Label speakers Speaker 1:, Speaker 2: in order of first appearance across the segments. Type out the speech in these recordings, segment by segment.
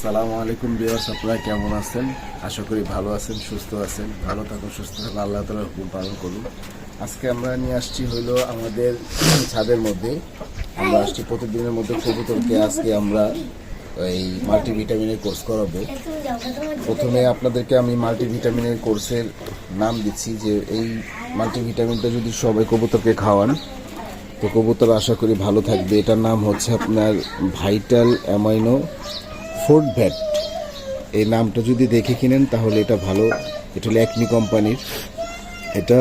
Speaker 1: আসসালামু আলাইকুম ভিউয়ার্স, আপনারা কেমন আছেন? আশা করি ভালো আছেন, সুস্থ আছেন। ভালো থাকুন, সুস্থ থাকুন, আল্লাহ তাআলার হুকুম পালন করুন। আজকে আমরা নিয়ে আসছি হলো আমাদের ছাদের মধ্যে আমরা আসছি প্রতিদিনের মধ্যে কবুতরকে। আজকে আমরা এই মাল্টিভিটামিনের কোর্স করাবো। প্রথমে আপনাদেরকে আমি মাল্টিভিটামিনের কোর্সের নাম দিচ্ছি যে এই মাল্টিভিটামিনটা যদি সবাই কবুতরকে খাওয়ান তো কবুতর আশা করি ভালো থাকবে। এটার নাম হচ্ছে আপনার ভাইটাল অ্যামাইনো ফুড ভ্যাট। এই নামটা যদি দেখে কিনেন তাহলে এটা ভালো। এটা হলো একমি কোম্পানির। এটা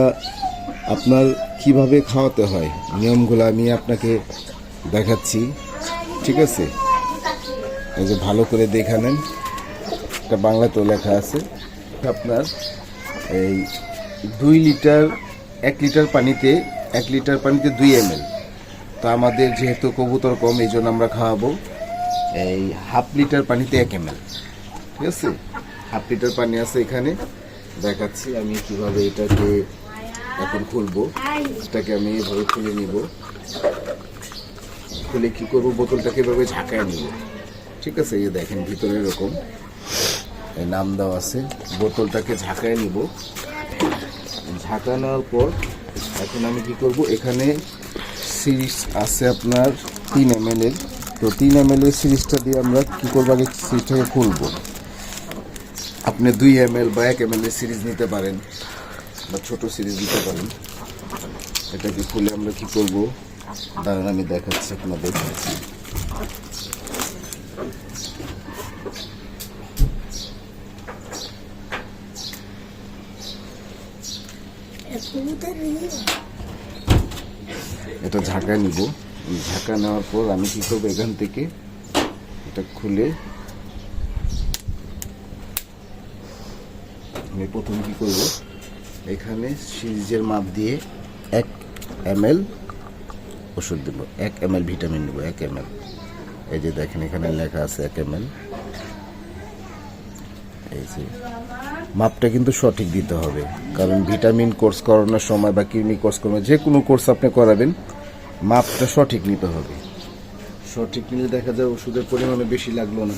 Speaker 1: আপনার কিভাবে খাওয়াতে হয় নিয়মগুলো আমি আপনাকে দেখাচ্ছি, ঠিক আছে? এই যে ভালো করে দেখে নেন, এটা বাংলাতেও লেখা আছে। আপনার এই 1 লিটার পানিতে 2 ml। তো আমাদের যেহেতু কবুতর কম এই জন্য আমরা খাওয়াবো এই 1/2 লিটার পানিতে 1 ml, ঠিক আছে? 1/2 লিটার পানি আছে এখানে, দেখাচ্ছি আমি কিভাবে এটাকে এখন খুলবো। এটাকে আমি এভাবে খুলে নিব। খুলে কি করব, বোতলটাকে এভাবে ঝাঁকায় নিব, ঠিক আছে? এই দেখেন ভিতরে এরকম এই নাম দেওয়া আছে। বোতলটাকে ঝাঁকায় নিব। ঝাঁকা নেওয়ার পর এখন আমি কি করব, এখানে সিরিজ আছে আপনার 3 ml এর। তো 3 ml এর সিরিজটা দিয়ে আমরা কি করবো, আগে সিরিজটাকে খুলবো। আপনি 2 ml বা 1 ml এর সিরিজ নিতে পারেন বা ছোট সিরিজ নিতে পারেন। এটাকে খুলে আমরা কি করব, দাঁড়ান আমি দেখাচ্ছি আপনাদের। এটা ঝাঁকা নিব। ঝাঁকা নেওয়ার পর আমি কি করবো, এখান থেকে এটা খুলে আমি প্রথমে কি করব, এখানে সিরিজের মাপ দিয়ে 1 ml ওষুধ দেব, 1 ml ভিটামিন নেব, 1 ml। এই যে দেখেন এখানে লেখা আছে 1 ml। এই যে মাপটা কিন্তু সঠিক দিতে হবে, কারণ ভিটামিন কোর্স করানোর সময় বা কৃমি কোর্স করানোর যে কোনো কোর্স আপনি করাবেন মাপটা সঠিক নিতে হবে। সঠিক নিলে দেখা যায় ওষুধের পরিমাণে বেশি লাগলো না,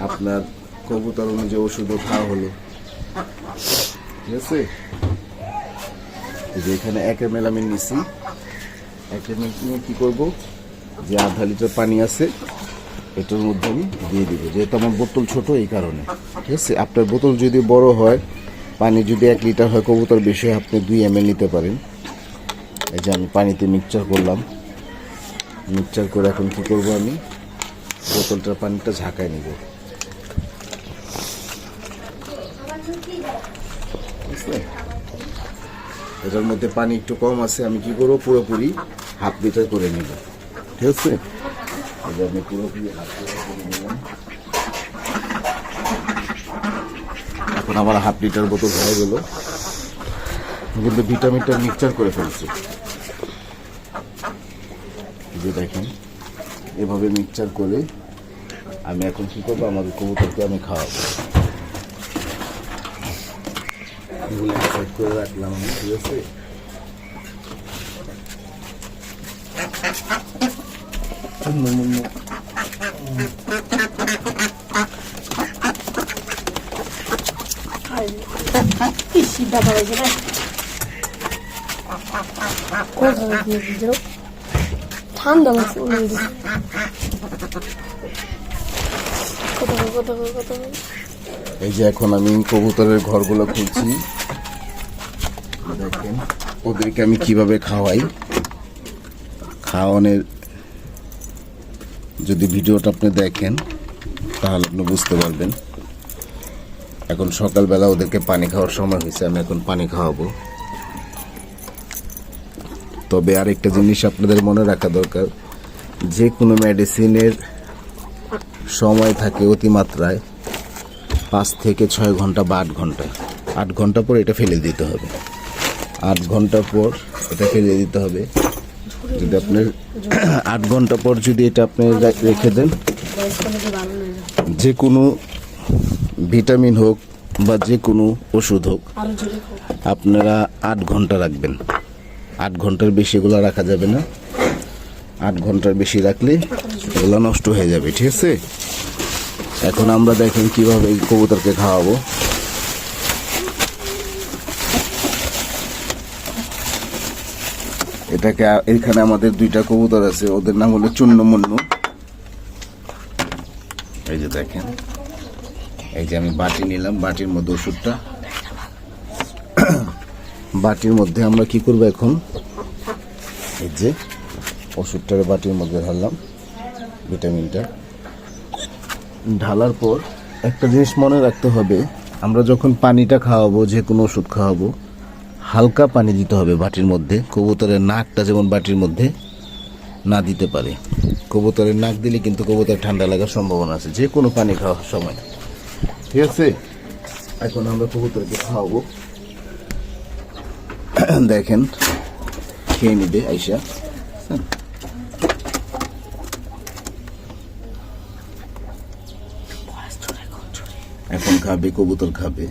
Speaker 1: আপনার কবুতর অনুযায়ী ওষুধও খাওয়া হলো, ঠিক আছে? যে এখানে 1 ml আমি নিছি। 1 ml নিয়ে কী করবো, যে 1/2 লিটার পানি আছে এটার মধ্যে আমি দিয়ে দিব, যেহেতু আমার বোতল ছোট এই কারণে, ঠিক আছে? আপনার বোতল যদি বড় হয়, পানি যদি 1 লিটার হয়, কবুতর বেশি হয়, আপনি 2 ml নিতে পারেন। এই যে আমি পানিতে মিক্সচার করলাম। মিক্সচার করে এখন কী করবো, আমি বোতলটার পানিটা ঝাঁকায় নিব। এটার মধ্যে পানি একটু কম আছে, আমি কি করবো, পুরোপুরি 1/2 লিটার করে নিব, ঠিক আছে? আমি পুরোপুরি 1/2 লিটার করে নিলাম। এখন আবার 1/2 লিটার বোতল হয়ে গেল, কিন্তু ভিটামিনটা মিক্সচার করে ফেলছি। যে দেখেন এভাবে মিক্সচার করে আমি এখন কি করবো, আমার কবুতরকে আমি খাওয়াবো। এগুলো সাইড করে রাখলাম আমি, ঠিক আছে?
Speaker 2: ঠান্ডা লাগছে।
Speaker 1: এই যে এখন আমি কবুতরের ঘরগুলো খুলছি। দেখেন ওদেরকে আমি কিভাবে খাওয়াই। খাওয়ানোর যদি ভিডিওটা আপনি দেখেন তাহলে আপনি বুঝতে পারবেন। এখন সকালবেলা ওদেরকে পানি খাওয়ার সময় হয়েছে, আমি এখন পানি খাওয়াবো। তবে আরেকটা জিনিস আপনাদের মনে রাখা দরকার, যে কোনো মেডিসিনের সময় থাকে অতিমাত্রায় 5 থেকে 6 ঘন্টা বা 8 ঘন্টা। 8 ঘন্টা পর এটা ফেলে দিতে হবে। 8 ঘন্টা পর এটা ফেলে দিতে হবে। যদি আপনার 8 ঘন্টা পর যদি এটা আপনি রেখে দেন, যে কোনো ভিটামিন হোক বা যে কোনো ওষুধ হোক, আপনারা 8 ঘন্টা রাখবেন। 8 ঘন্টার বেশি এগুলো রাখা যাবে না। 8 ঘন্টার বেশি রাখলে এগুলো নষ্ট হয়ে যাবে, ঠিক আছে? এখন আমরা দেখেন কিভাবে এই কবুতরকে খাওয়াবো। এটাকে এখানে আমাদের দুইটা কবুতর আছে, ওদের নাম হলো চুন্নু মুন্নু। এই যে দেখেন, এই যে আমি বাটি নিলাম, বাটির মধ্যে ওষুধটা, বাটির মধ্যে আমরা কি করবো এখন, এই যে ওষুধটার বাটির মধ্যে ঢাললাম, ভিটামিনটা ঢালার পর একটা জিনিস মনে রাখতে হবে, আমরা যখন পানিটা খাওয়াবো, যে কোনো ওষুধ খাওয়াবো, হালকা পানি দিতে হবে বাটির মধ্যে। কবুতরের নাকটা যেমন বাটির মধ্যে না দিতে পারে, কবুতরের নাক দিলে কিন্তু কবুতর ঠান্ডা লাগার সম্ভাবনা আছে যে কোনো পানি খাওয়ার সময়, ঠিক আছে। এখন আমরা কবুতরকে খাওয়াবো, দেখেন খেয়ে নিবে আইসা। এখন খাবে, কবুতর খাবে।